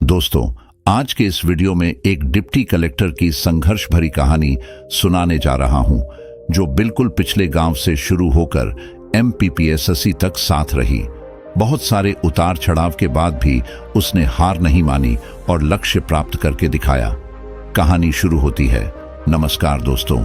दोस्तों, आज के इस वीडियो में एक डिप्टी कलेक्टर की संघर्ष भरी कहानी सुनाने जा रहा हूं, जो बिल्कुल पिछले गांव से शुरू होकर MPPSSC तक साथ रही। बहुत सारे उतार चढ़ाव के बाद भी उसने हार नहीं मानी और लक्ष्य प्राप्त करके दिखाया। कहानी शुरू होती है। नमस्कार दोस्तों,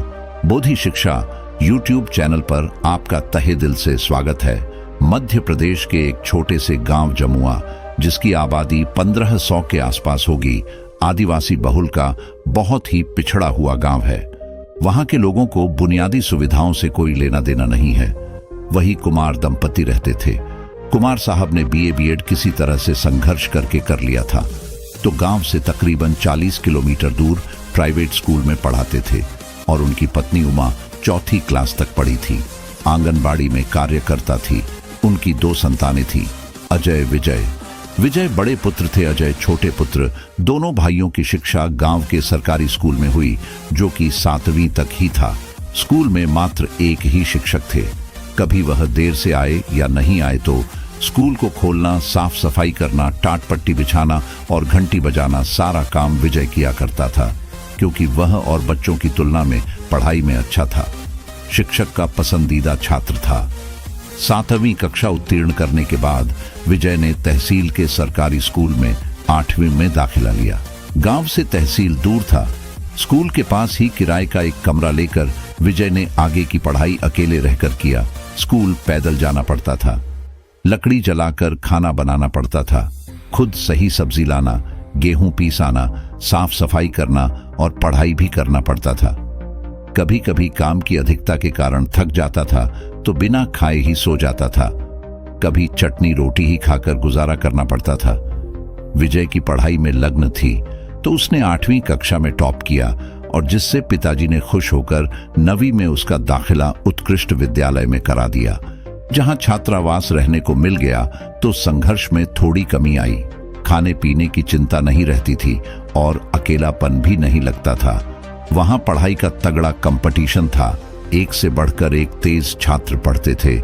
बोधि शिक्षा YouTube चैनल पर आपका तहे दिल से स्वागत है। मध्य प्रदेश के एक छोटे से गांव जमुआ, जिसकी आबादी 1500 के आसपास होगी, आदिवासी बहुल का बहुत ही पिछड़ा हुआ गांव है। वहां के लोगों को बुनियादी सुविधाओं से कोई लेना देना नहीं है। वही कुमार दंपति रहते थे। कुमार साहब ने BA B.Ed किसी तरह से संघर्ष करके कर लिया था, तो गांव से तकरीबन 40 किलोमीटर दूर प्राइवेट स्कूल में पढ़ाते थे और उनकी पत्नी उमा 4th क्लास तक पढ़ी थी। आंगनबाड़ी में कार्य करता थी। उनकी 2 संतानें थी, अजय, विजय। विजय बड़े पुत्र थे, अजय छोटे पुत्र। दोनों भाइयों की शिक्षा गांव के सरकारी स्कूल में हुई, जो कि 7वीं तक ही था। स्कूल में मात्र एक ही शिक्षक थे। कभी वह देर से आए या नहीं आए तो स्कूल को खोलना, साफ सफाई करना, टाट पट्टी बिछाना और घंटी बजाना, सारा काम विजय किया करता था, क्योंकि वह और बच्चों की तुलना में पढ़ाई में अच्छा था। शिक्षक का पसंदीदा छात्र था। 7वीं कक्षा उत्तीर्ण करने के बाद विजय ने तहसील के सरकारी स्कूल में 8वीं में दाखिला लिया। गांव से तहसील दूर था। स्कूल के पास ही किराए का एक कमरा लेकर विजय ने आगे की पढ़ाई अकेले रहकर किया। स्कूल पैदल जाना पड़ता था, लकड़ी जलाकर खाना बनाना पड़ता था, खुद सही सब्जी लाना, गेहूं पीसाना, साफ सफाई करना और पढ़ाई भी करना पड़ता था। कभी कभी काम की अधिकता के कारण थक जाता था तो बिना खाए ही सो जाता था। कभी चटनी रोटी ही खाकर गुजारा करना पड़ता था। विजय की पढ़ाई में लग्न थी, तो उसने 8वीं कक्षा में टॉप किया और जिससे पिताजी ने खुश होकर 9वीं में उसका दाखिला उत्कृष्ट विद्यालय में करा दिया। जहां छात्रावास रहने को मिल गया तो संघर्ष में थोड़ी कमी आई। खाने पीने की चिंता नहीं रहती थी और अकेलापन भी नहीं लगता था। वहां पढ़ाई का तगड़ा कंपटीशन था। एक से बढ़कर एक तेज छात्र पढ़ते थे।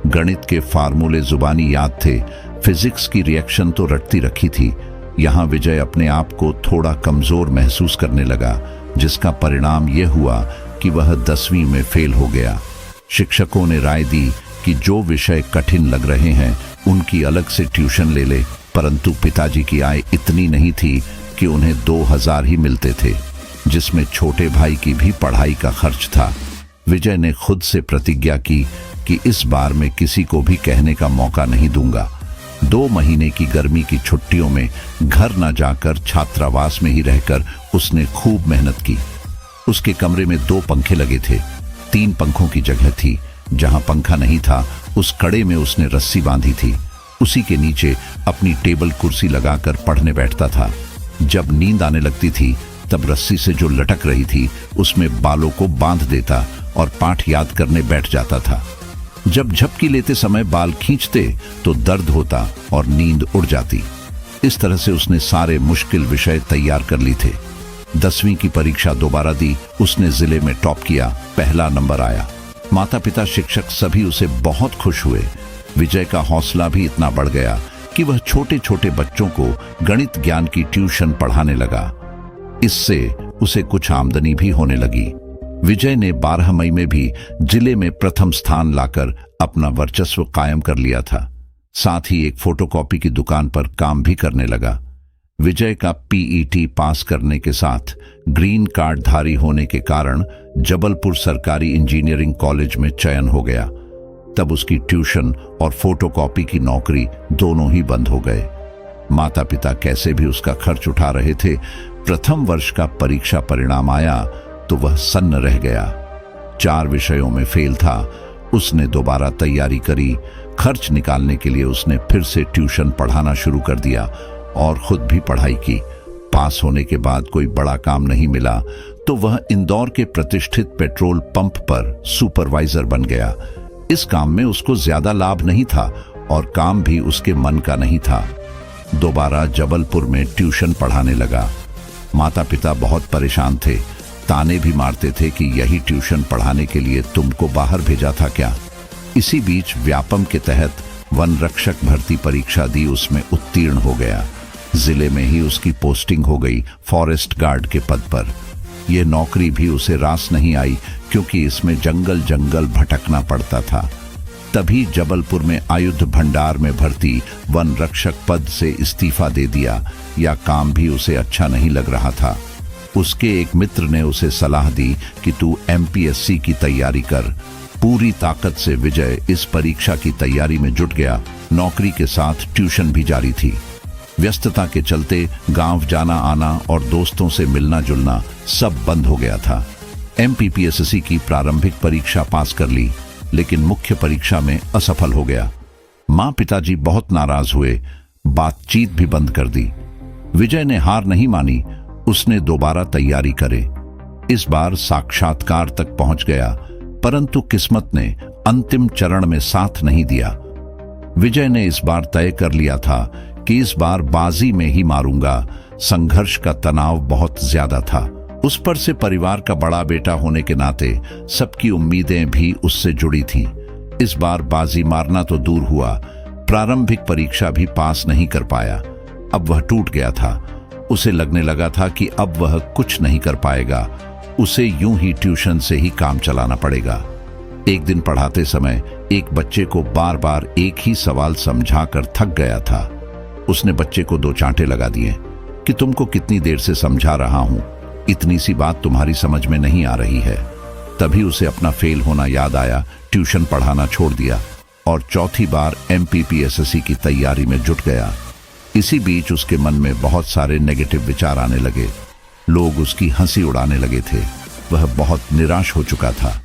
गणित के फार्मूले जुबानी याद थे। फिजिक्स की रिएक्शन तो रटती रखी थी। यहां विजय अपने आप को थोड़ा कमजोर महसूस करने लगा, जिसका परिणाम यह हुआ कि वह 10वीं में फेल हो गया। शिक्षकों ने राय दी कि जो विषय कठिन लग रहे हैं उनकी अलग से ट्यूशन ले ले, परंतु पिताजी की आय इतनी नहीं थी कि उन्हें 2000 ही मिलते थे, जिसमें छोटे भाई की भी पढ़ाई का खर्च था। विजय ने खुद से प्रतिज्ञा की कि इस बार मैं किसी को भी कहने का मौका नहीं दूंगा। 2 महीने की गर्मी की छुट्टियों में घर न जाकर छात्रावास में ही रहकर उसने खूब मेहनत की। उसके कमरे में 2 पंखे लगे थे। 3 पंखों की जगह थी। जहां पंखा नहीं था, उस कड़े में उसने रस्सी बांधी थी। उसी के नीचे अपनी टेबल कुर्सी लगाकर पढ़ने बैठता था। जब नींद आने लगती थी तब रस्सी से जो लटक रही थी उसमें बालों को बांध देता और पाठ याद करने बैठ जाता था। जब झपकी लेते समय बाल खींचते तो दर्द होता और नींद उड़ जाती। इस तरह से उसने सारे मुश्किल विषय तैयार कर ली थे। 10वीं की परीक्षा दोबारा दी। उसने जिले में टॉप किया, पहला नंबर आया। माता पिता, शिक्षक सभी उसे बहुत खुश हुए। विजय का हौसला भी इतना बढ़ गया कि वह छोटे छोटे बच्चों को गणित ज्ञान की ट्यूशन पढ़ाने लगा। इससे उसे कुछ आमदनी भी होने लगी। विजय ने 12 मई में भी जिले में प्रथम स्थान लाकर अपना वर्चस्व कायम कर लिया था। साथ ही एक फोटोकॉपी की दुकान पर काम भी करने लगा। विजय का PET पास करने के साथ ग्रीन कार्ड धारी होने के कारण जबलपुर सरकारी इंजीनियरिंग कॉलेज में चयन हो गया। तब उसकी ट्यूशन और फोटोकॉपी की नौकरी दोनों ही बंद हो गए। माता पिता कैसे भी उसका खर्च उठा रहे थे। प्रथम वर्ष का परीक्षा परिणाम आया तो वह सन्न रह गया। 4 विषयों में फेल था। उसने दोबारा तैयारी करी। खर्च निकालने के लिए उसने फिर से ट्यूशन पढ़ाना शुरू कर दिया और खुद भी पढ़ाई की। पास होने के बाद कोई बड़ा काम नहीं मिला तो वह इंदौर के प्रतिष्ठित पेट्रोल पंप पर सुपरवाइजर बन गया। इस काम में उसको ज्यादा लाभ नहीं था और काम भी उसके मन का नहीं था। दोबारा जबलपुर में ट्यूशन पढ़ाने लगा। माता पिता बहुत परेशान थे। ताने भी मारते थे कि यही ट्यूशन पढ़ाने के लिए तुमको बाहर भेजा था क्या। इसी बीच व्यापम के तहत वन रक्षक भर्ती परीक्षा दी। उसमें उत्तीर्ण हो गया। जिले में ही उसकी पोस्टिंग हो गई फॉरेस्ट गार्ड के पद पर। यह नौकरी भी उसे रास नहीं आई, क्योंकि इसमें जंगल जंगल भटकना पड़ता था। तभी जबलपुर में आयुध भंडार में भर्ती वन रक्षक पद से इस्तीफा दे दिया। या काम भी उसे अच्छा नहीं लग रहा था। उसके एक मित्र ने उसे सलाह दी कि तू एमपीएससी की तैयारी कर। पूरी ताकत से विजय इस परीक्षा की तैयारी में जुट गया। नौकरी के साथ ट्यूशन भी जारी थी। व्यस्तता के चलते गांव जाना आना और दोस्तों से मिलना जुलना सब बंद हो गया था। एमपीपीएससी की प्रारंभिक परीक्षा पास कर ली, लेकिन मुख्य परीक्षा में असफल हो गया। माँ पिताजी बहुत नाराज हुए, बातचीत भी बंद कर दी। विजय ने हार नहीं मानी, उसने दोबारा तैयारी करे। इस बार साक्षात्कार तक पहुंच गया, परंतु किस्मत ने अंतिम चरण में साथ नहीं दिया। विजय ने इस बार तय कर लिया था कि इस बार बाजी में ही मारूंगा। संघर्ष का तनाव बहुत ज्यादा था। उस पर से परिवार का बड़ा बेटा होने के नाते सबकी उम्मीदें भी उससे जुड़ी थीं। इस बार बाजी मारना तो दूर हुआ, प्रारंभिक परीक्षा भी पास नहीं कर पाया। अब वह टूट गया था। उसे लगने लगा था कि अब वह कुछ नहीं कर पाएगा। उसे यूं ही ट्यूशन से ही काम चलाना पड़ेगा। एक दिन पढ़ाते समय एक बच्चे को बार बार एक ही सवाल समझाकर थक गया था। उसने बच्चे को 2 चांटे लगा दिए कि तुमको कितनी देर से समझा रहा हूं, इतनी सी बात तुम्हारी समझ में नहीं आ रही है। तभी उसे अपना फेल होना याद आया, ट्यूशन पढ़ाना छोड़ दिया और चौथी बार एमपीपीएससी की तैयारी में जुट गया। इसी बीच उसके मन में बहुत सारे नेगेटिव विचार आने लगे। लोग उसकी हंसी उड़ाने लगे थे। वह बहुत निराश हो चुका था।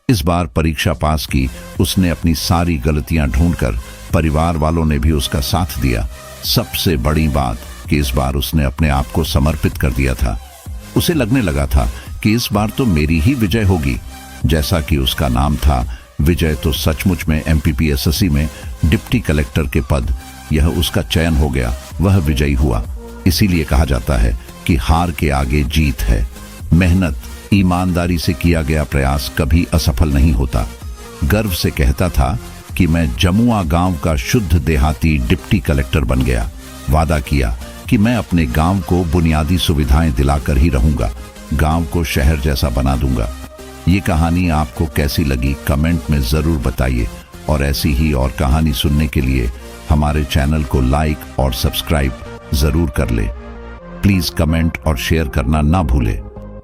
इस बार परीक्षा पास की। उसने अपनी सारी गलतियां ढूंढकर, परिवार वालों ने भी उसका साथ दिया। सबसे बड़ी बात कि इस बार उसने अपने आप को समर्पित कर दिया था। उसे लगने लगा था कि इस बार तो मेरी ही विजय होगी। जैसा कि उसका नाम था विजय, तो सचमुच में एमपीपीएससी में डिप्टी कलेक्टर के पद, यह उसका चयन हो गया। वह विजयी हुआ। इसीलिए कहा जाता है कि हार के आगे जीत है। मेहनत, ईमानदारी से किया गया प्रयास कभी असफल नहीं होता। गर्व से कहता था कि मैं जमुआ गांव का शुद्ध देहाती डिप्टी कलेक्टर बन गया। वादा किया कि मैं अपने गांव को बुनियादी सुविधाएं दिलाकर ही रहूंगा, गांव को शहर जैसा बना दूंगा। ये कहानी आपको कैसी लगी कमेंट में जरूर बताइए, और ऐसी ही और कहानी सुनने के लिए हमारे चैनल को लाइक और सब्सक्राइब जरूर कर ले। प्लीज कमेंट और शेयर करना ना भूले।